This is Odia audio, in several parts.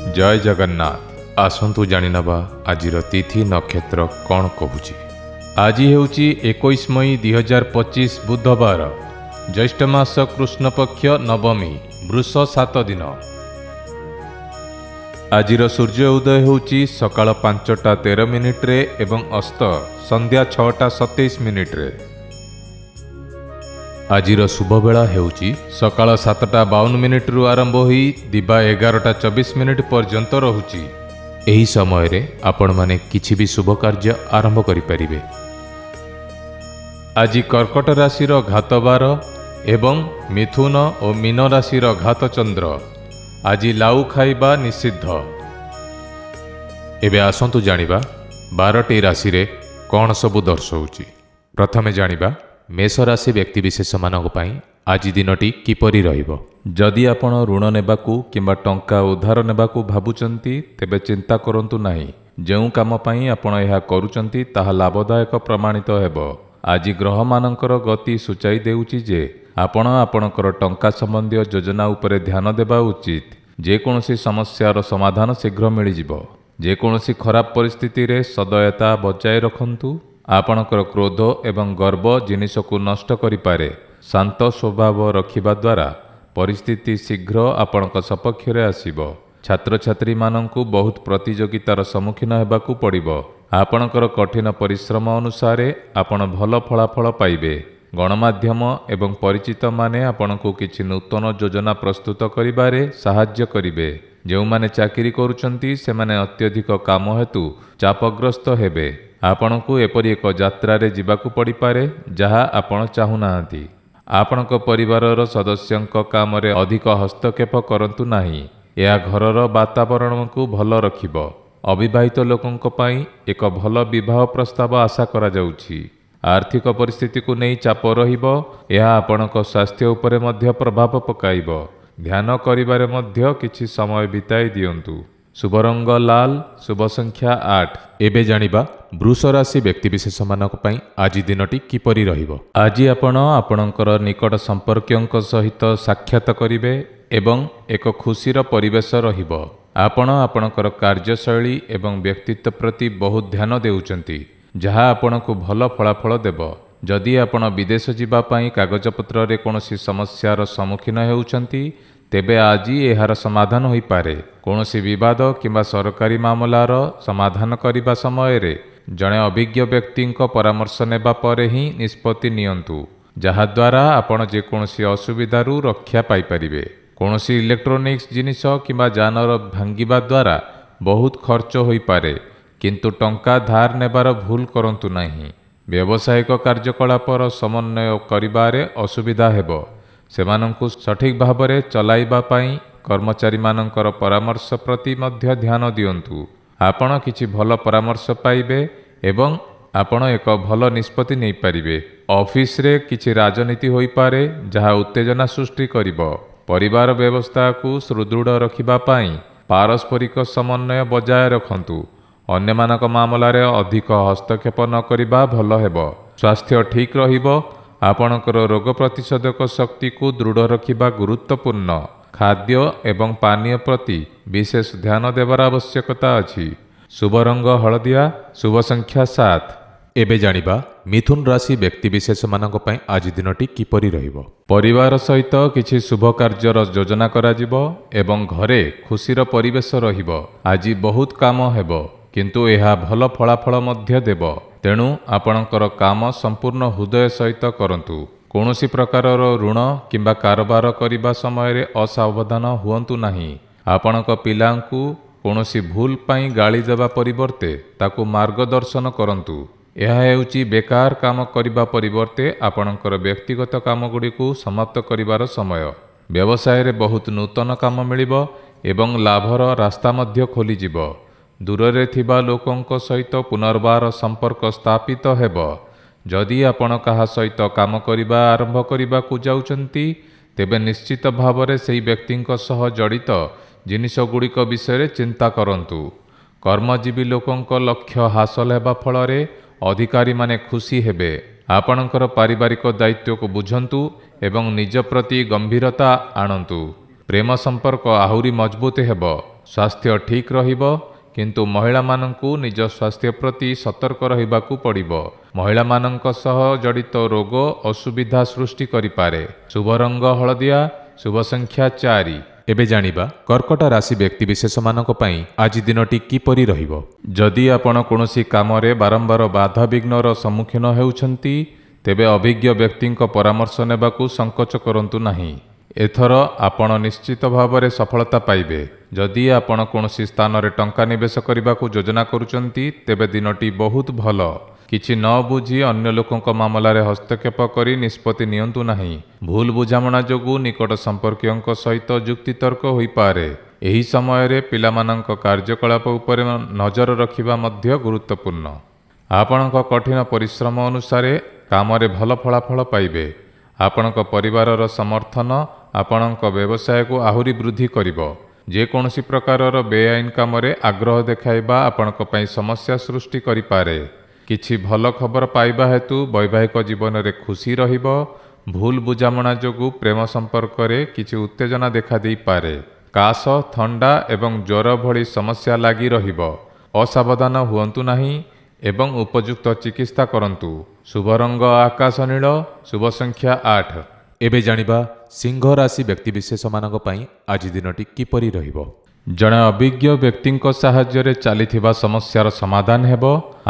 जय जगन्नाथ। आसंतु जानिनबा आजिर तिथि नक्षत्र कौन कहूची। आज हेउची 21 मई 2025 बुधवार, ज्येष्ठ मास कृष्ण पक्ष नवमी, वृष 7 दिन। आजिर सूर्य उदय होउची सकाळ 5:13 एवं अस्त संध्या 6:27 रे। आजिर शुभ बेला हेउची सकाळ 7:52 रु आरंभ होई दिबा 11:24 पर्यंत रहुची। एही समय रे आपण माने किछि भी शुभ कार्य आरंभ करि परिबे। आज कर्कट राशिर घातबार एवं मिथुन और मीन राशिर घात चंद्र। आज लाउ खाइबा निषिद्ध। एबे आसंतु जानिबा 12टी राशि रे कौन सबु दर्शौची। प्रथमे जानिबा मेष राशि व्यक्तिविशेष मानक पई आज दिनटी किपरि रहिबो। जदि आपण ऋण नेबाकू किंबा टंका उधार नेबाकू भाबुचंती तेबे चिंता करंतु नाही। जेउ काम पई आपण एहा करूचंती ताहा लाभदायक प्रमाणित हेबो। आज ग्रह मानकर गति सूचाई देउची जे आपण आपणकर टंका संबंधी योजना उपरे ध्यान देबा उचित। जे कोनोसी समस्यार समाधान शीघ्र मिल जिवो। जे कोनोसी खराब परिस्थिति रे सदयता बजाय रखंतु। आपणकर क्रोध एवं गर्व जिनिस को नष्ट करिपारे। शांत स्वभाव रखिबा द्वारा परिस्थिति शीघ्र आपणक सपक्ष रे आसीबो। छात्र छात्री माननकु बहुत प्रतियोगितार सम्मुखीन हेबाकू पड़िबो। आपणकर कठिन परिश्रम अनुसारे आपण भल फलाफल पाइबे। गणमाध्यम एवं परिचित माने आपणकु किछि नूतन योजना प्रस्तुत करिबारे साहाय्य करिबे। जो माने चाकरी करूचंती से माने अत्यधिक काम हेतु चापग्रस्त हेबे। आपणकु एपरि एक यात्रा रे जिबाकू पड़ी पारे जहा आपण चाहुनाहांती। आपणक परिवारर सदस्यंक काम रे अधिक हस्तक्षेप करंतु नाही। यह घरर वातावरण को भल रखिबो। अविवाहित लोकंक पई एक भल विवाह प्रस्ताव आशा करा जाउछि। आर्थिक परिस्थिति को नहीं चाप रहिबो। यह आपणक स्वास्थ्य उपरे मध्य प्रभाव पकाइबो। ध्यान करिबारे मध्य किछि समय बिताई दियंतु। शुभ रंग लाल, शुभ संख्या 8। एबे जानिबा वृष राशि व्यक्तिविशेष मानक पई आज दिनटी किपरि रहिबो। आज आपण आपणकर निकट संपर्कयंक सहित साक्षात करिवे एवं एक खुशीर परिवेश रहिबो। आपण आपणकर कार्यशैली एवं व्यक्तित्व प्रति बहुत ध्यान देउचंती, जहा आपणकु भल फलाफल देबो। जदि आपण विदेश जिबा पई कागजपत्र रे कोनोसी समस्यार सम्मुखीन हेउचंती तेबे आज एहार समाधान होई पारे। कोनोसी विवाद किंबा सरकारी मामलार समाधान करिबा समय रे जणे अभिज्ञ व्यक्तिंक परामर्श नेबा परे ही निष्पत्ति नियंतु, जहा द्वारा आपण जे कोनोसी असुविधारू रक्षा पाई परिबे। कोनोसी इलेक्ट्रोनिक्स जिनिस किंबा जानर भांगिबा द्वारा बहुत खर्च होई पारे, किंतु टंका धार नेबार भूल करंतु नाही। व्यावसायिक कार्यकलापर समन्वय करिबारे असुविधा हेबो। सेमानंकु सठिक भावरे चलाइबा पई कर्मचारी मानंकर परामर्श प्रति मध्य ध्यान दियंतु। आपण किछि भल परामर्श पाइबे एवं आपण एक भल निष्पत्ति नै पारिबे। ऑफिस रे किछि राजनीति होई पारे जहा उत्तेजना सृष्टि करिवो। परिवार व्यवस्था को सुदृढ़ रखिबा पई पारस्परिक समन्वय बजाय रखंतु। अन्य मानक मामला रे अधिक हस्तक्षेप न करिबा भल हेबो। स्वास्थ्य ठीक रहिबो। आपणकर रोग प्रतिषेधक शक्ति को दृढ़ रखिबा गुरुत्वपूर्ण। खाद्य एवं पानीय प्रति विशेष ध्यान देवार आवश्यकता अछि। शुभ रंग हलदिया, शुभ संख्या 7। एबे जानिबा मिथुन राशि व्यक्तिविशेष मानक पई आज दिनटी किपरि रहिबो। परिवार सहित किछि शुभ कार्यर योजना करा जिवो एवं घरे खुशीर परिवेश रहिबो। आज बहुत काम हेबो, किंतु एहा भल फलाफल मध्य देबो। तेणु आपणकर काम संपूर्ण हृदय सहित करंतु। कोनोसी प्रकारर ऋण किंबा कारोबार करिबा समय रे असावधान हुअंतु नाही। आपणक पिलांकु कोनोसी भूल पई गाली देबा परिवर्ते ताकू मार्गदर्शन करंतु। यह हेउची बेकार काम करिबा परिवर्ते आपणकर व्यक्तिगत काम गुडी को समाप्त करिबार समय। व्यवसाय रे बहुत नूतन काम मिलिबो एवं लाभर रास्ता मध्य खोली जिवो। दूरे थिबा लोकंक सहित पुनर्बार संपर्क स्थापित हेबो। जदि आपण कहा सहित काम करिबा आरंभ करिबा को जाउचंती तेबे निश्चित भावरे सेही व्यक्तिंक सह जड़ित जिनिस गुड़िक विषय चिंता करंतु। कर्मजीवी लोकंक लक्ष्य हासिल हेबा फलरे अधिकारी माने खुशी हेबे। आपणकर पारिवारिक दायित्व को बुझंतु एवं निज प्रति गंभीरता आणंतु। प्रेम संपर्क आहुरी मजबूत हेबो। ସ୍ୱାସ୍ଥ୍ୟ ଠିକ୍ ରହିବ, କିନ୍ତୁ ମହିଳାମାନଙ୍କୁ ନିଜ ସ୍ୱାସ୍ଥ୍ୟ ପ୍ରତି ସତର୍କ ରହିବାକୁ ପଡ଼ିବ। ମହିଳାମାନଙ୍କ ସହ ଜଡ଼ିତ ରୋଗ ଅସୁବିଧା ସୃଷ୍ଟି କରିପାରେ। ଶୁଭ ରଙ୍ଗ ହଳଦିଆ, ଶୁଭ ସଂଖ୍ୟା 4। ଏବେ ଜାଣିବା କର୍କଟ ରାଶି ବ୍ୟକ୍ତିବିଶେଷମାନଙ୍କ ପାଇଁ ଆଜି ଦିନଟି କିପରି ରହିବ। ଯଦି ଆପଣ କୌଣସି କାମରେ ବାରମ୍ବାର ବାଧାବିଘ୍ନର ସମ୍ମୁଖୀନ ହେଉଛନ୍ତି, ତେବେ ଅଭିଜ୍ଞ ବ୍ୟକ୍ତିଙ୍କ ପରାମର୍ଶ ନେବାକୁ ସଂକୋଚ କରନ୍ତୁ ନାହିଁ। ଏଥର ଆପଣ ନିଶ୍ଚିତ ଭାବରେ ସଫଳତା ପାଇବେ। ଯଦି ଆପଣ କୌଣସି ସ୍ଥାନରେ ଟଙ୍କା ନିବେଶ କରିବାକୁ ଯୋଜନା କରୁଛନ୍ତି, ତେବେ ଦିନଟି ବହୁତ ଭଲ। କିଛି ନ ବୁଝି ଅନ୍ୟ ଲୋକଙ୍କ ମାମଲାରେ ହସ୍ତକ୍ଷେପ କରି ନିଷ୍ପତ୍ତି ନିଅନ୍ତୁ ନାହିଁ। ଭୁଲ ବୁଝାମଣା ଯୋଗୁଁ ନିକଟ ସମ୍ପର୍କୀୟଙ୍କ ସହିତ ଯୁକ୍ତିତର୍କ ହୋଇପାରେ। ଏହି ସମୟରେ ପିଲାମାନଙ୍କ କାର୍ଯ୍ୟକଳାପ ଉପରେ ନଜର ରଖିବା ମଧ୍ୟ ଗୁରୁତ୍ୱପୂର୍ଣ୍ଣ। ଆପଣଙ୍କ କଠିନ ପରିଶ୍ରମ ଅନୁସାରେ କାମରେ ଭଲ ଫଳାଫଳ ପାଇବେ। ଆପଣଙ୍କ ପରିବାରର ସମର୍ଥନ ଆପଣଙ୍କ ବ୍ୟବସାୟକୁ ଆହୁରି ବୃଦ୍ଧି କରିବ। ଯେକୌଣସି ପ୍ରକାରର ବେଆଇନ କାମରେ ଆଗ୍ରହ ଦେଖାଇବା ଆପଣଙ୍କ ପାଇଁ ସମସ୍ୟା ସୃଷ୍ଟି କରିପାରେ। କିଛି ଭଲ ଖବର ପାଇବା ହେତୁ ବୈବାହିକ ଜୀବନରେ ଖୁସି ରହିବ। ଭୁଲ ବୁଝାମଣା ଯୋଗୁଁ ପ୍ରେମ ସମ୍ପର୍କରେ କିଛି ଉତ୍ତେଜନା ଦେଖାଦେଇପାରେ। କାଶ, ଥଣ୍ଡା ଏବଂ ଜ୍ୱର ଭଳି ସମସ୍ୟା ଲାଗି ରହିବ। ଅସାବଧାନ ହୁଅନ୍ତୁ ନାହିଁ ଏବଂ ଉପଯୁକ୍ତ ଚିକିତ୍ସା କରନ୍ତୁ। ଶୁଭ ରଙ୍ଗ ଆକାଶ ନୀଳ, ଶୁଭ ସଂଖ୍ୟା 8। ଏବେ ଜାଣିବା ସିଂହ ରାଶି ବ୍ୟକ୍ତିବିଶେଷମାନଙ୍କ ପାଇଁ ଆଜି ଦିନଟି କିପରି ରହିବ। ଜଣେ ଅଭିଜ୍ଞ ବ୍ୟକ୍ତିଙ୍କ ସାହାଯ୍ୟରେ ଚାଲିଥିବା ସମସ୍ୟାର ସମାଧାନ ହେବ।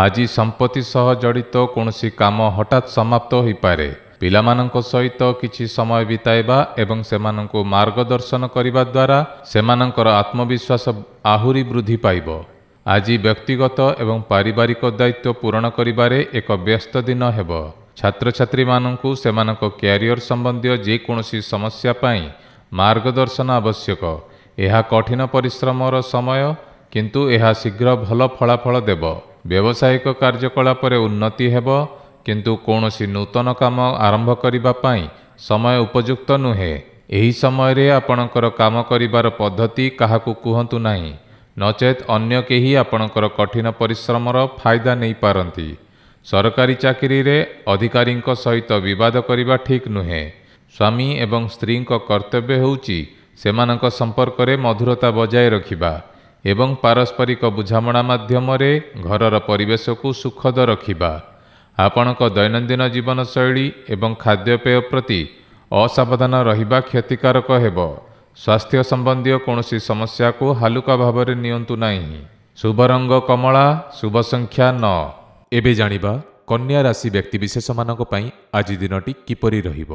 ଆଜି ସମ୍ପତ୍ତି ସହ ଜଡ଼ିତ କୌଣସି କାମ ହଠାତ୍ ସମାପ୍ତ ହୋଇପାରେ। ପିଲାମାନଙ୍କ ସହିତ କିଛି ସମୟ ବିତାଇବା ଏବଂ ସେମାନଙ୍କୁ ମାର୍ଗଦର୍ଶନ କରିବା ଦ୍ୱାରା ସେମାନଙ୍କର ଆତ୍ମବିଶ୍ୱାସ ଆହୁରି ବୃଦ୍ଧି ପାଇବ। ଆଜି ବ୍ୟକ୍ତିଗତ ଏବଂ ପାରିବାରିକ ଦାୟିତ୍ୱ ପୂରଣ କରିବାରେ ଏକ ବ୍ୟସ୍ତ ଦିନ ହେବ। ଛାତ୍ରଛାତ୍ରୀମାନଙ୍କୁ ସେମାନଙ୍କ କ୍ୟାରିୟର ସମ୍ବନ୍ଧୀୟ ଯେକୌଣସି ସମସ୍ୟା ପାଇଁ ମାର୍ଗଦର୍ଶନ ଆବଶ୍ୟକ। ଏହା କଠିନ ପରିଶ୍ରମର ସମୟ, କିନ୍ତୁ ଏହା ଶୀଘ୍ର ଭଲ ଫଳାଫଳ ଦେବ। ବ୍ୟବସାୟିକ କାର୍ଯ୍ୟକଳାପରେ ଉନ୍ନତି ହେବ, କିନ୍ତୁ କୌଣସି ନୂତନ କାମ ଆରମ୍ଭ କରିବା ପାଇଁ ସମୟ ଉପଯୁକ୍ତ ନୁହେଁ। ଏହି ସମୟରେ ଆପଣଙ୍କର କାମ କରିବାର ପଦ୍ଧତି କାହାକୁ କୁହନ୍ତୁ ନାହିଁ, ନଚେତ୍ ଅନ୍ୟ କେହି ଆପଣଙ୍କର କଠିନ ପରିଶ୍ରମର ଫାଇଦା ନେଇପାରନ୍ତି। ସରକାରୀ ଚାକିରିରେ ଅଧିକାରୀଙ୍କ ସହିତ ବିବାଦ କରିବା ଠିକ୍ ନୁହେଁ। ସ୍ୱାମୀ ଏବଂ ସ୍ତ୍ରୀଙ୍କ କର୍ତ୍ତବ୍ୟ ହେଉଛି ସେମାନଙ୍କ ସମ୍ପର୍କରେ ମଧୁରତା ବଜାୟ ରଖିବା ଏବଂ ପାରସ୍ପରିକ ବୁଝାମଣା ମାଧ୍ୟମରେ ଘରର ପରିବେଶକୁ ସୁଖଦ ରଖିବା। ଆପଣଙ୍କ ଦୈନନ୍ଦିନ ଜୀବନଶୈଳୀ ଏବଂ ଖାଦ୍ୟପେୟ ପ୍ରତି ଅସାବଧାନ ରହିବା କ୍ଷତିକାରକ ହେବ। ସ୍ୱାସ୍ଥ୍ୟ ସମ୍ବନ୍ଧୀୟ କୌଣସି ସମସ୍ୟାକୁ ହାଲୁକା ଭାବରେ ନିଅନ୍ତୁ ନାହିଁ। ଶୁଭ ରଙ୍ଗ କମଳା, ଶୁଭ ସଂଖ୍ୟା 9। ଏବେ ଜାଣିବା କନ୍ୟା ରାଶି ବ୍ୟକ୍ତିବିଶେଷମାନଙ୍କ ପାଇଁ ଆଜି ଦିନଟି କିପରି ରହିବ।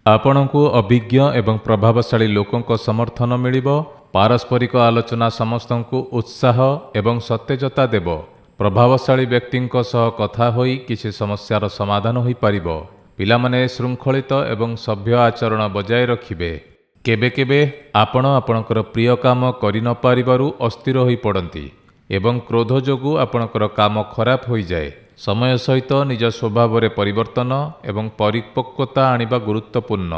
ଆପଣଙ୍କୁ ଅଭିଜ୍ଞ ଏବଂ ପ୍ରଭାବଶାଳୀ ଲୋକଙ୍କ ସମର୍ଥନ ମିଳିବ। ପାରସ୍ପରିକ ଆଲୋଚନା ସମସ୍ତଙ୍କୁ ଉତ୍ସାହ ଏବଂ ସତେଜତା ଦେବ। ପ୍ରଭାବଶାଳୀ ବ୍ୟକ୍ତିଙ୍କ ସହ କଥା ହୋଇ କିଛି ସମସ୍ୟାର ସମାଧାନ ହୋଇପାରିବ। ପିଲାମାନେ ଶୃଙ୍ଖଳିତ ଏବଂ ସଭ୍ୟ ଆଚରଣ ବଜାୟ ରଖିବେ। କେବେ କେବେ ଆପଣ ଆପଣଙ୍କର ପ୍ରିୟ କାମ କରିନପାରିବାରୁ ଅସ୍ଥିର ହୋଇପଡ଼ନ୍ତି ଏବଂ କ୍ରୋଧ ଯୋଗୁଁ ଆପଣଙ୍କର କାମ ଖରାପ ହୋଇଯାଏ। ସମୟ ସହିତ ନିଜ ସ୍ୱଭାବରେ ପରିବର୍ତ୍ତନ ଏବଂ ପରିପକ୍ୱତା ଆଣିବା ଗୁରୁତ୍ୱପୂର୍ଣ୍ଣ।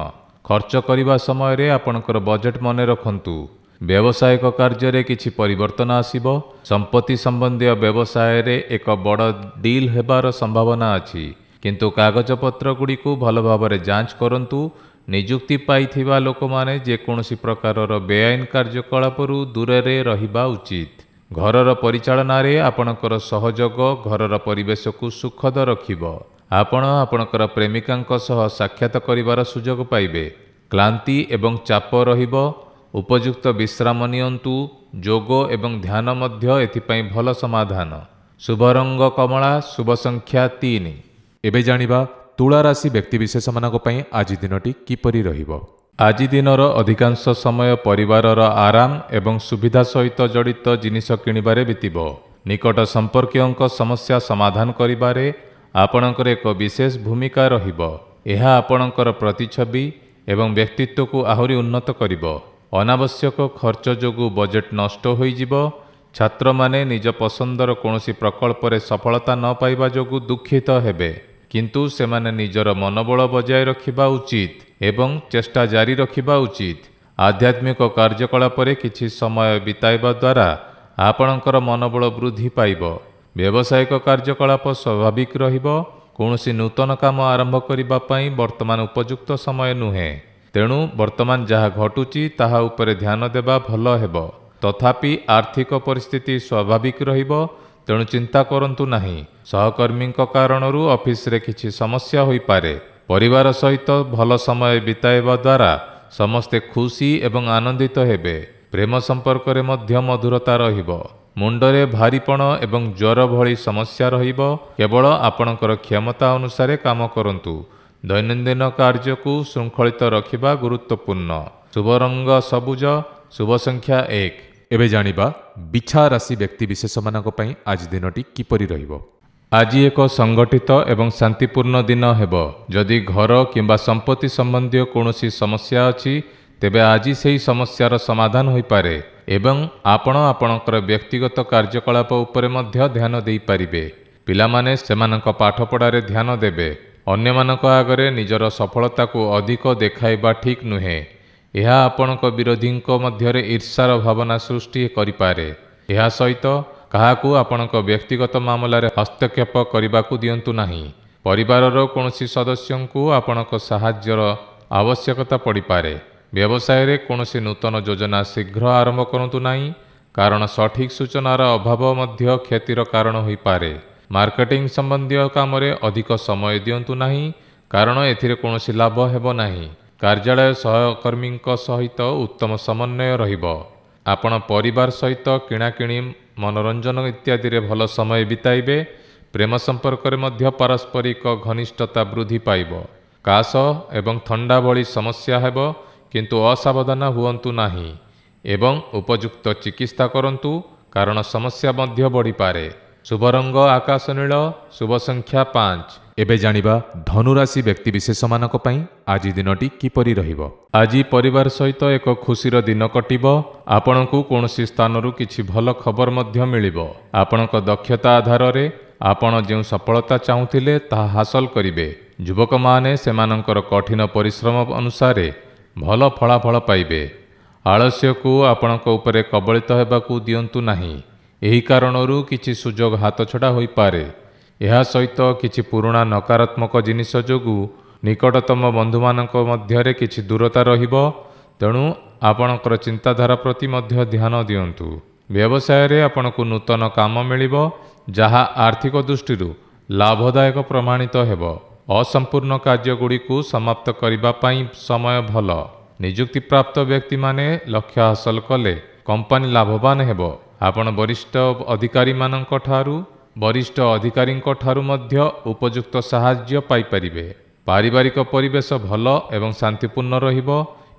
ଖର୍ଚ୍ଚ କରିବା ସମୟରେ ଆପଣଙ୍କର ବଜେଟ୍ ମନେ ରଖନ୍ତୁ। ବ୍ୟବସାୟିକ କାର୍ଯ୍ୟରେ କିଛି ପରିବର୍ତ୍ତନ ଆସିବ। ସମ୍ପତ୍ତି ସମ୍ବନ୍ଧୀୟ ବ୍ୟବସାୟରେ ଏକ ବଡ଼ ଡିଲ୍ ହେବାର ସମ୍ଭାବନା ଅଛି, କିନ୍ତୁ କାଗଜପତ୍ରଗୁଡ଼ିକୁ ଭଲ ଭାବରେ ଯାଞ୍ଚ କରନ୍ତୁ। ନିଯୁକ୍ତି ପାଇଥିବା ଲୋକମାନେ ଯେକୌଣସି ପ୍ରକାରର ବେଆଇନ କାର୍ଯ୍ୟକଳାପରୁ ଦୂରରେ ରହିବା ଉଚିତ। ଘରର ପରିଚାଳନାରେ ଆପଣଙ୍କର ସହଯୋଗ ଘରର ପରିବେଶକୁ ସୁଖଦ ରଖିବ। ଆପଣ ଆପଣଙ୍କର ପ୍ରେମିକାଙ୍କ ସହ ସାକ୍ଷାତ କରିବାର ସୁଯୋଗ ପାଇବେ। କ୍ଳାନ୍ତି ଏବଂ ଚାପ ରହିବ। ଉପଯୁକ୍ତ ବିଶ୍ରାମ ନିଅନ୍ତୁ। ଯୋଗ ଏବଂ ଧ୍ୟାନ ମଧ୍ୟ ଏଥିପାଇଁ ଭଲ ସମାଧାନ। ଶୁଭ ରଙ୍ଗ କମଳା, ଶୁଭ ସଂଖ୍ୟା 3। ଏବେ ଜାଣିବା ତୁଳା ରାଶି ବ୍ୟକ୍ତିବିଶେଷମାନଙ୍କ ପାଇଁ ଆଜି ଦିନଟି କିପରି ରହିବ। ଆଜି ଦିନର ଅଧିକାଂଶ ସମୟ ପରିବାରର ଆରାମ ଏବଂ ସୁବିଧା ସହିତ ଜଡ଼ିତ ଜିନିଷ କିଣିବାରେ ବିତିବ। ନିକଟ ସମ୍ପର୍କୀୟଙ୍କ ସମସ୍ୟା ସମାଧାନ କରିବାରେ ଆପଣଙ୍କର ଏକ ବିଶେଷ ଭୂମିକା ରହିବ। ଏହା ଆପଣଙ୍କର ପ୍ରତିଛବି ଏବଂ ବ୍ୟକ୍ତିତ୍ୱକୁ ଆହୁରି ଉନ୍ନତ କରିବ। ଅନାବଶ୍ୟକ ଖର୍ଚ୍ଚ ଯୋଗୁଁ ବଜେଟ୍ ନଷ୍ଟ ହୋଇଯିବ। ଛାତ୍ରମାନେ ନିଜ ପସନ୍ଦର କୌଣସି ପ୍ରକଳ୍ପରେ ସଫଳତା ନ ପାଇବା ଯୋଗୁଁ ଦୁଃଖିତ ହେବେ, କିନ୍ତୁ ସେମାନେ ନିଜର ମନୋବଳ ବଜାୟ ରଖିବା ଉଚିତ ଏବଂ ଚେଷ୍ଟା ଜାରି ରଖିବା ଉଚିତ। ଆଧ୍ୟାତ୍ମିକ କାର୍ଯ୍ୟକଳାପରେ କିଛି ସମୟ ବିତାଇବା ଦ୍ୱାରା ଆପଣଙ୍କର ମନୋବଳ ବୃଦ୍ଧି ପାଇବ। ବ୍ୟବସାୟିକ କାର୍ଯ୍ୟକଳାପ ସ୍ୱାଭାବିକ ରହିବ। କୌଣସି ନୂତନ କାମ ଆରମ୍ଭ କରିବା ପାଇଁ ବର୍ତ୍ତମାନ ଉପଯୁକ୍ତ ସମୟ ନୁହେଁ, ତେଣୁ ବର୍ତ୍ତମାନ ଯାହା ଘଟୁଛି ତାହା ଉପରେ ଧ୍ୟାନ ଦେବା ଭଲ ହେବ। ତଥାପି ଆର୍ଥିକ ପରିସ୍ଥିତି ସ୍ୱାଭାବିକ ରହିବ, ତେଣୁ ଚିନ୍ତା କରନ୍ତୁ ନାହିଁ। ସହକର୍ମୀଙ୍କ କାରଣରୁ ଅଫିସରେ କିଛି ସମସ୍ୟା ହୋଇପାରେ। ପରିବାର ସହିତ ଭଲ ସମୟ ବିତାଇବା ଦ୍ୱାରା ସମସ୍ତେ ଖୁସି ଏବଂ ଆନନ୍ଦିତ ହେବେ। ପ୍ରେମ ସମ୍ପର୍କରେ ମଧ୍ୟ ମଧୁରତା ରହିବ। ମୁଣ୍ଡରେ ଭାରିପଣ ଏବଂ ଜ୍ୱର ଭଳି ସମସ୍ୟା ରହିବ। କେବଳ ଆପଣଙ୍କର କ୍ଷମତା ଅନୁସାରେ କାମ କରନ୍ତୁ। ଦୈନନ୍ଦିନ କାର୍ଯ୍ୟକୁ ଶୃଙ୍ଖଳିତ ରଖିବା ଗୁରୁତ୍ୱପୂର୍ଣ୍ଣ। ଶୁଭ ରଙ୍ଗ ସବୁଜ, ଶୁଭ ସଂଖ୍ୟା 1। ଏବେ ଜାଣିବା ବିଛା ରାଶି ବ୍ୟକ୍ତିବିଶେଷମାନଙ୍କ ପାଇଁ ଆଜି ଦିନଟି କିପରି ରହିବ। ଆଜି ଏକ ସଂଗଠିତ ଏବଂ ଶାନ୍ତିପୂର୍ଣ୍ଣ ଦିନ ହେବ। ଯଦି ଘର କିମ୍ବା ସମ୍ପତ୍ତି ସମ୍ବନ୍ଧୀୟ କୌଣସି ସମସ୍ୟା ଅଛି, ତେବେ ଆଜି ସେହି ସମସ୍ୟାର ସମାଧାନ ହୋଇପାରେ ଏବଂ ଆପଣ ଆପଣଙ୍କର ବ୍ୟକ୍ତିଗତ କାର୍ଯ୍ୟକଳାପ ଉପରେ ମଧ୍ୟ ଧ୍ୟାନ ଦେଇପାରିବେ। ପିଲାମାନେ ସେମାନଙ୍କ ପାଠପଢ଼ାରେ ଧ୍ୟାନ ଦେବେ। ଅନ୍ୟମାନଙ୍କ ଆଗରେ ନିଜର ସଫଳତାକୁ ଅଧିକ ଦେଖାଇବା ଠିକ୍ ନୁହେଁ। ଏହା ଆପଣଙ୍କ ବିରୋଧୀଙ୍କ ମଧ୍ୟରେ ଈର୍ଷାର ଭାବନା ସୃଷ୍ଟି କରିପାରେ। ଏହା ସହିତ କାହାକୁ ଆପଣଙ୍କ ବ୍ୟକ୍ତିଗତ ମାମଲାରେ ହସ୍ତକ୍ଷେପ କରିବାକୁ ଦିଅନ୍ତୁ ନାହିଁ। ପରିବାରର କୌଣସି ସଦସ୍ୟଙ୍କୁ ଆପଣଙ୍କ ସାହାଯ୍ୟର ଆବଶ୍ୟକତା ପଡ଼ିପାରେ। ବ୍ୟବସାୟରେ କୌଣସି ନୂତନ ଯୋଜନା ଶୀଘ୍ର ଆରମ୍ଭ କରନ୍ତୁ ନାହିଁ, କାରଣ ସଠିକ୍ ସୂଚନାର ଅଭାବ ମଧ୍ୟ କ୍ଷତିର କାରଣ ହୋଇପାରେ। ମାର୍କେଟିଂ ସମ୍ବନ୍ଧୀୟ କାମରେ ଅଧିକ ସମୟ ଦିଅନ୍ତୁ ନାହିଁ, କାରଣ ଏଥିରେ କୌଣସି ଲାଭ ହେବ ନାହିଁ। କାର୍ଯ୍ୟାଳୟ ସହକର୍ମୀଙ୍କ ସହିତ ଉତ୍ତମ ସମନ୍ୱୟ ରହିବ। ଆପଣ ପରିବାର ସହିତ କିଣାକିଣି, ମନୋରଞ୍ଜନ ଇତ୍ୟାଦିରେ ଭଲ ସମୟ ବିତାଇବେ। ପ୍ରେମ ସମ୍ପର୍କରେ ମଧ୍ୟ ପାରସ୍ପରିକ ଘନିଷ୍ଠତା ବୃଦ୍ଧି ପାଇବ। କାଶ ଏବଂ ଥଣ୍ଡା ଭଳି ସମସ୍ୟା ହେବ, କିନ୍ତୁ ଅସାବଧାନ ହୁଅନ୍ତୁ ନାହିଁ ଏବଂ ଉପଯୁକ୍ତ ଚିକିତ୍ସା କରନ୍ତୁ, କାରଣ ସମସ୍ୟା ମଧ୍ୟ ବଢ଼ିପାରେ। ଶୁଭ ରଙ୍ଗ ଆକାଶ ନୀଳ, ଶୁଭ ସଂଖ୍ୟା 5। ଏବେ ଜାଣିବା ଧନୁରାଶି ବ୍ୟକ୍ତିବିଶେଷମାନଙ୍କ ପାଇଁ ଆଜି ଦିନଟି କିପରି ରହିବ। ଆଜି ପରିବାର ସହିତ ଏକ ଖୁସିର ଦିନ କଟିବ। ଆପଣଙ୍କୁ କୌଣସି ସ୍ଥାନରୁ କିଛି ଭଲ ଖବର ମଧ୍ୟ ମିଳିବ। ଆପଣଙ୍କ ଦକ୍ଷତା ଆଧାରରେ ଆପଣ ଯେଉଁ ସଫଳତା ଚାହୁଁଥିଲେ ତାହା ହାସଲ କରିବେ। ଯୁବକମାନେ ସେମାନଙ୍କର କଠିନ ପରିଶ୍ରମ ଅନୁସାରେ ଭଲ ଫଳାଫଳ ପାଇବେ। ଆଳସ୍ୟକୁ ଆପଣଙ୍କ ଉପରେ କବଳିତ ହେବାକୁ ଦିଅନ୍ତୁ ନାହିଁ। ଏହି କାରଣରୁ କିଛି ସୁଯୋଗ ହାତଛଡ଼ା ହୋଇପାରେ। ଏହା ସହିତ କିଛି ପୁରୁଣା ନକାରାତ୍ମକ ଜିନିଷ ଯୋଗୁଁ ନିକଟତମ ବନ୍ଧୁମାନଙ୍କ ମଧ୍ୟରେ କିଛି ଦୂରତା ରହିବ, ତେଣୁ ଆପଣଙ୍କର ଚିନ୍ତାଧାରା ପ୍ରତି ମଧ୍ୟ ଧ୍ୟାନ ଦିଅନ୍ତୁ। ବ୍ୟବସାୟରେ ଆପଣଙ୍କୁ ନୂତନ କାମ ମିଳିବ, ଯାହା ଆର୍ଥିକ ଦୃଷ୍ଟିରୁ ଲାଭଦାୟକ ପ୍ରମାଣିତ ହେବ। ଅସମ୍ପୂର୍ଣ୍ଣ କାର୍ଯ୍ୟଗୁଡ଼ିକୁ ସମାପ୍ତ କରିବା ପାଇଁ ସମୟ ଭଲ। ନିଯୁକ୍ତିପ୍ରାପ୍ତ ବ୍ୟକ୍ତିମାନେ ଲକ୍ଷ୍ୟ ହାସଲ କଲେ କମ୍ପାନୀ ଲାଭବାନ ହେବ। ଆପଣ ବରିଷ୍ଠ ଅଧିକାରୀଙ୍କ ଠାରୁ ମଧ୍ୟ ଉପଯୁକ୍ତ ସାହାଯ୍ୟ ପାଇପାରିବେ। ପାରିବାରିକ ପରିବେଶ ଭଲ ଏବଂ ଶାନ୍ତିପୂର୍ଣ୍ଣ ରହିବ,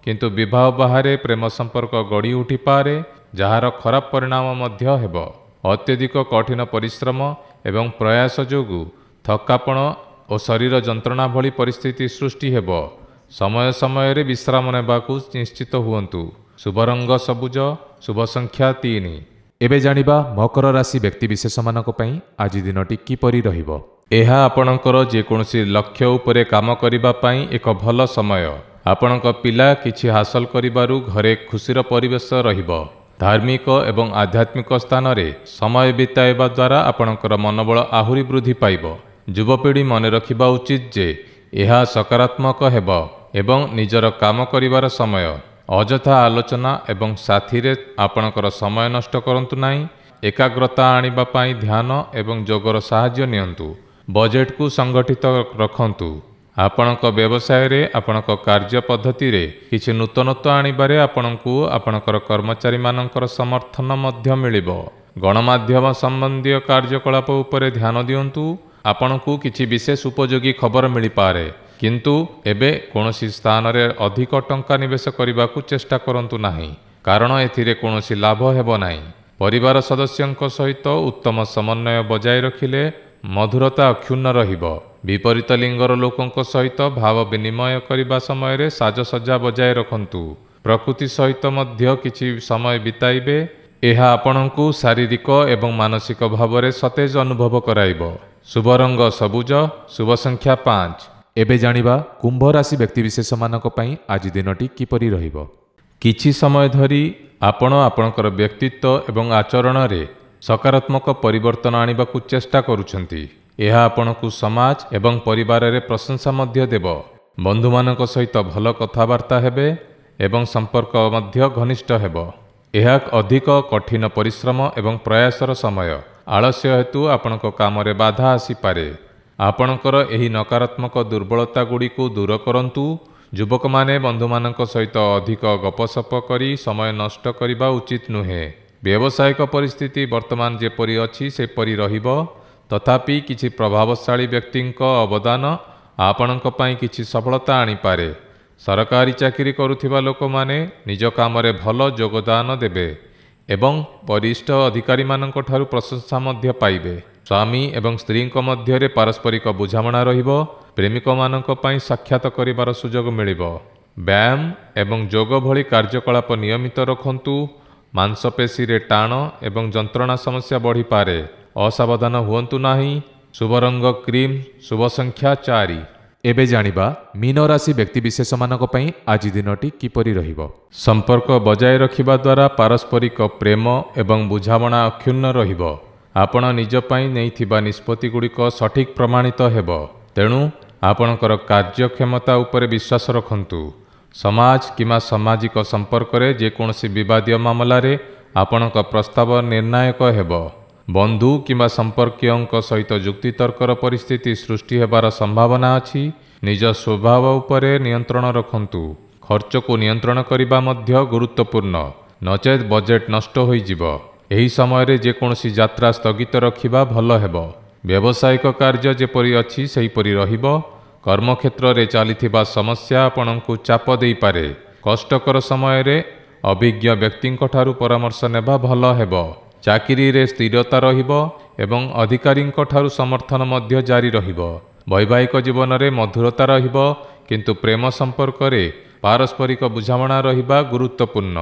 କିନ୍ତୁ ବିବାହ ବାହାରେ ପ୍ରେମ ସମ୍ପର୍କ ଗଢ଼ି ଉଠିପାରେ, ଯାହାର ଖରାପ ପରିଣାମ ମଧ୍ୟ ହେବ। ଅତ୍ୟଧିକ କଠିନ ପରିଶ୍ରମ ଏବଂ ପ୍ରୟାସ ଯୋଗୁଁ ଥକାପଣ ଓ ଶରୀର ଯନ୍ତ୍ରଣା ଭଳି ପରିସ୍ଥିତି ସୃଷ୍ଟି ହେବ। ସମୟ ସମୟରେ ବିଶ୍ରାମ ନେବାକୁ ନିଶ୍ଚିତ ହୁଅନ୍ତୁ। ଶୁଭ ରଙ୍ଗ ସବୁଜ, ଶୁଭ ସଂଖ୍ୟା 3। ଏବେ ଜାଣିବା ମକର ରାଶି ବ୍ୟକ୍ତିବିଶେଷମାନଙ୍କ ପାଇଁ ଆଜି ଦିନଟି କିପରି ରହିବ। ଏହା ଆପଣଙ୍କର ଯେକୌଣସି ଲକ୍ଷ୍ୟ ଉପରେ କାମ କରିବା ପାଇଁ ଏକ ଭଲ ସମୟ। ଆପଣଙ୍କ ପିଲା କିଛି ହାସଲ କରିବାରୁ ଘରେ ଖୁସିର ପରିବେଶ ରହିବ। ଧାର୍ମିକ ଏବଂ ଆଧ୍ୟାତ୍ମିକ ସ୍ଥାନରେ ସମୟ ବିତାଇବା ଦ୍ୱାରା ଆପଣଙ୍କର ମନୋବଳ ଆହୁରି ବୃଦ୍ଧି ପାଇବ। ଯୁବପିଢ଼ି ମନେ ରଖିବା ଉଚିତ ଯେ ଏହା ସକାରାତ୍ମକ ହେବ ଏବଂ ନିଜର କାମ କରିବାର ସମୟ। ଅଯଥା ଆଲୋଚନା ଏବଂ ସାଥିରେ ଆପଣଙ୍କର ସମୟ ନଷ୍ଟ କରନ୍ତୁ ନାହିଁ। ଏକାଗ୍ରତା ଆଣିବା ପାଇଁ ଧ୍ୟାନ ଏବଂ ଯୋଗର ସାହାଯ୍ୟ ନିଅନ୍ତୁ। ବଜେଟକୁ ସଂଗଠିତ ରଖନ୍ତୁ। ଆପଣଙ୍କ ବ୍ୟବସାୟରେ ଆପଣଙ୍କ କାର୍ଯ୍ୟ ପଦ୍ଧତିରେ କିଛି ନୂତନତ୍ୱ ଆଣିବାରେ ଆପଣଙ୍କୁ ଆପଣଙ୍କର କର୍ମଚାରୀମାନଙ୍କର ସମର୍ଥନ ମଧ୍ୟ ମିଳିବ। ଗଣମାଧ୍ୟମ ସମ୍ବନ୍ଧୀୟ କାର୍ଯ୍ୟକଳାପ ଉପରେ ଧ୍ୟାନ ଦିଅନ୍ତୁ। ଆପଣଙ୍କୁ କିଛି ବିଶେଷ ଉପଯୋଗୀ ଖବର ମିଳିପାରେ, କିନ୍ତୁ ଏବେ କୌଣସି ସ୍ଥାନରେ ଅଧିକ ଟଙ୍କା ନିବେଶ କରିବାକୁ ଚେଷ୍ଟା କରନ୍ତୁ ନାହିଁ, କାରଣ ଏଥିରେ କୌଣସି ଲାଭ ହେବ ନାହିଁ। ପରିବାର ସଦସ୍ୟଙ୍କ ସହିତ ଉତ୍ତମ ସମନ୍ୱୟ ବଜାୟ ରଖିଲେ ମଧୁରତା ଅକ୍ଷୁଣ୍ଣ ରହିବ। ବିପରୀତ ଲିଙ୍ଗର ଲୋକଙ୍କ ସହିତ ଭାବ ବିନିମୟ କରିବା ସମୟରେ ସାଜସଜ୍ଜା ବଜାୟ ରଖନ୍ତୁ। ପ୍ରକୃତି ସହିତ ମଧ୍ୟ କିଛି ସମୟ ବିତାଇବେ। ଏହା ଆପଣଙ୍କୁ ଶାରୀରିକ ଏବଂ ମାନସିକ ଭାବରେ ସତେଜ ଅନୁଭବ କରାଇବ। ଶୁଭ ରଙ୍ଗ ସବୁଜ, ଶୁଭ ସଂଖ୍ୟା 5। ଏବେ ଜାଣିବା କୁମ୍ଭ ରାଶି ବ୍ୟକ୍ତିବିଶେଷମାନଙ୍କ ପାଇଁ ଆଜି ଦିନଟି କିପରି ରହିବ। କିଛି ସମୟ ଧରି ଆପଣ ଆପଣଙ୍କର ବ୍ୟକ୍ତିତ୍ୱ ଏବଂ ଆଚରଣରେ ସକାରାତ୍ମକ ପରିବର୍ତ୍ତନ ଆଣିବାକୁ ଚେଷ୍ଟା କରୁଛନ୍ତି। ଏହା ଆପଣଙ୍କୁ ସମାଜ ଏବଂ ପରିବାରରେ ପ୍ରଶଂସା ମଧ୍ୟ ଦେବ। ବନ୍ଧୁମାନଙ୍କ ସହିତ ଭଲ କଥାବାର୍ତ୍ତା ହେବେ ଏବଂ ସମ୍ପର୍କ ମଧ୍ୟ ଘନିଷ୍ଠ ହେବ। ଏହା ଅଧିକ କଠିନ ପରିଶ୍ରମ ଏବଂ ପ୍ରୟାସର ସମୟ। ଆଳସ୍ୟ ହେତୁ ଆପଣଙ୍କ କାମରେ ବାଧା ଆସିପାରେ। ଆପଣଙ୍କର ଏହି ନକାରାତ୍ମକ ଦୁର୍ବଳତା ଗୁଡ଼ିକୁ ଦୂର କରନ୍ତୁ। ଯୁବକମାନେ ବନ୍ଧୁମାନଙ୍କ ସହିତ ଅଧିକ ଗପସପ କରି ସମୟ ନଷ୍ଟ କରିବା ଉଚିତ ନୁହେଁ। ବ୍ୟବସାୟିକ ପରିସ୍ଥିତି ବର୍ତ୍ତମାନ ଯେପରି ଅଛି ସେପରି ରହିବ। ତଥାପି କିଛି ପ୍ରଭାବଶାଳୀ ବ୍ୟକ୍ତିଙ୍କ ଅବଦାନ ଆପଣଙ୍କ ପାଇଁ କିଛି ସଫଳତା ଆଣିପାରେ। ସରକାରୀ ଚାକିରି କରୁଥିବା ଲୋକମାନେ ନିଜ କାମରେ ଭଲ ଯୋଗଦାନ ଦେବେ ଏବଂ ବରିଷ୍ଠ ଅଧିକାରୀମାନଙ୍କ ଠାରୁ ପ୍ରଶଂସା ମଧ୍ୟ ପାଇବେ। ସ୍ୱାମୀ ଏବଂ ସ୍ତ୍ରୀଙ୍କ ମଧ୍ୟରେ ପାରସ୍ପରିକ ବୁଝାମଣା ରହିବ। ପ୍ରେମିକମାନଙ୍କ ପାଇଁ ସାକ୍ଷାତ କରିବାର ସୁଯୋଗ ମିଳିବ। ବ୍ୟାୟାମ ଏବଂ ଯୋଗ ଭଳି କାର୍ଯ୍ୟକଳାପ ନିୟମିତ ରଖନ୍ତୁ। ମାଂସପେଶୀରେ ଟାଣ ଏବଂ ଯନ୍ତ୍ରଣା ସମସ୍ୟା ବଢ଼ିପାରେ। ଅସାବଧାନ ହୁଅନ୍ତୁ ନାହିଁ। ଶୁଭ ରଙ୍ଗ କ୍ରିମ୍, ଶୁଭ ସଂଖ୍ୟା 4। ଏବେ ଜାଣିବା ମୀନ ରାଶି ବ୍ୟକ୍ତିବିଶେଷମାନଙ୍କ ପାଇଁ ଆଜି ଦିନଟି କିପରି ରହିବ। ସମ୍ପର୍କ ବଜାୟ ରଖିବା ଦ୍ୱାରା ପାରସ୍ପରିକ ପ୍ରେମ ଏବଂ ବୁଝାମଣା ଅକ୍ଷୁଣ୍ଣ ରହିବ। ଆପଣ ନିଜ ପାଇଁ ନେଇଥିବା ନିଷ୍ପତ୍ତିଗୁଡ଼ିକ ସଠିକ୍ ପ୍ରମାଣିତ ହେବ। ତେଣୁ ଆପଣଙ୍କର କାର୍ଯ୍ୟକ୍ଷମତା ଉପରେ ବିଶ୍ୱାସ ରଖନ୍ତୁ। ସମାଜ କିମ୍ବା ସାମାଜିକ ସମ୍ପର୍କରେ ଯେକୌଣସି ବିବାଦୀୟ ମାମଲାରେ ଆପଣଙ୍କ ପ୍ରସ୍ତାବ ନିର୍ଣ୍ଣାୟକ ହେବ। ବନ୍ଧୁ କିମ୍ବା ସମ୍ପର୍କୀୟଙ୍କ ସହିତ ଯୁକ୍ତିତର୍କର ପରିସ୍ଥିତି ସୃଷ୍ଟି ହେବାର ସମ୍ଭାବନା ଅଛି। ନିଜ ସ୍ୱଭାବ ଉପରେ ନିୟନ୍ତ୍ରଣ ରଖନ୍ତୁ। ଖର୍ଚ୍ଚକୁ ନିୟନ୍ତ୍ରଣ କରିବା ମଧ୍ୟ ଗୁରୁତ୍ୱପୂର୍ଣ୍ଣ, ନଚେତ୍ ବଜେଟ୍ ନଷ୍ଟ ହୋଇଯିବ। ଏହି ସମୟରେ ଯେକୌଣସି ଯାତ୍ରା ସ୍ଥଗିତ ରଖିବା ଭଲ ହେବ। ବ୍ୟବସାୟିକ କାର୍ଯ୍ୟ ଯେପରି ଅଛି ସେହିପରି ରହିବ। କର୍ମକ୍ଷେତ୍ରରେ ଚାଲିଥିବା ସମସ୍ୟା ଆପଣଙ୍କୁ ଚାପ ଦେଇପାରେ। କଷ୍ଟକର ସମୟରେ ଅଭିଜ୍ଞ ବ୍ୟକ୍ତିଙ୍କ ଠାରୁ ପରାମର୍ଶ ନେବା ଭଲ ହେବ। ଚାକିରିରେ ସ୍ଥିରତା ରହିବ ଏବଂ ଅଧିକାରୀଙ୍କ ଠାରୁ ସମର୍ଥନ ମଧ୍ୟ ଜାରି ରହିବ। ବୈବାହିକ ଜୀବନରେ ମଧୁରତା ରହିବ, କିନ୍ତୁ ପ୍ରେମ ସମ୍ପର୍କରେ ପାରସ୍ପରିକ ବୁଝାମଣା ରହିବା ଗୁରୁତ୍ୱପୂର୍ଣ୍ଣ।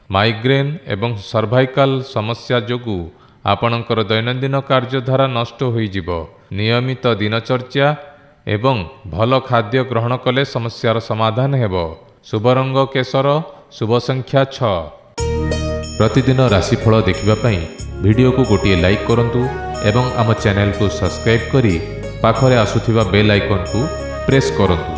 ମାଇଗ୍ରେନ୍ ଏବଂ ସର୍ଭାଇକାଲ ସମସ୍ୟା ଯୋଗୁଁ ଆପଣଙ୍କର ଦୈନନ୍ଦିନ କାର୍ଯ୍ୟଧାରା ନଷ୍ଟ ହୋଇଯିବ। ନିୟମିତ ଦିନଚର୍ଯ୍ୟା ଏବଂ ଭଲ ଖାଦ୍ୟ ଗ୍ରହଣ କଲେ ସମସ୍ୟାର ସମାଧାନ ହେବ। ଶୁଭ ରଙ୍ଗ କେଶର, ଶୁଭ ସଂଖ୍ୟା 6। ପ୍ରତିଦିନ ରାଶିଫଳ ଦେଖିବା ପାଇଁ ଭିଡ଼ିଓକୁ ଗୋଟିଏ ଲାଇକ୍ କରନ୍ତୁ ଏବଂ ଆମ ଚ୍ୟାନେଲକୁ ସବସ୍କ୍ରାଇବ୍ କରି ପାଖରେ ଆସୁଥିବା ବେଲ୍ ଆଇକନ୍କୁ ପ୍ରେସ୍ କରନ୍ତୁ।